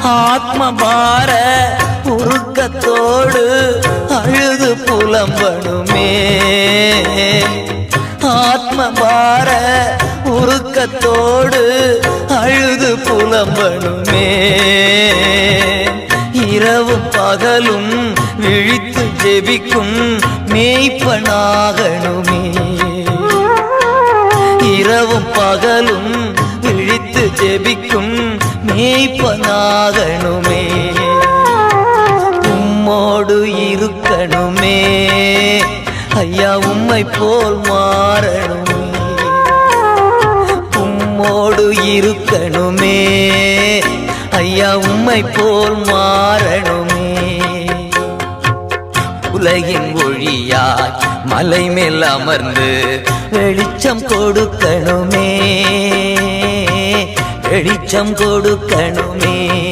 ஆத்மபார உருக்கத்தோடு அழுது புலம்பணுமே. ஆத்மபார உருக்கத்தோடு அழுது புலம்பணுமே. இரவும் பகலும் விழித்து ஜெபிக்கும் மேய்ப்பனாகணுமே. இரவும் பகலும் விழித்து ஜெபிக்கும் மேய்ப்பனாகணுமே. உம்மோடு இருக்கணுமே ஐயா, உம்மை போல் மாறணுமே. உம்மோடு இருக்கணுமே ஐயா, உம்மை போல் மாறணுமே. உலகின் ஒளியாய் மலை மேல் அமர்ந்து வெளிச்சம் கொடுக்கணுமே. வெளிச்சம் கொடுக்கணுமே.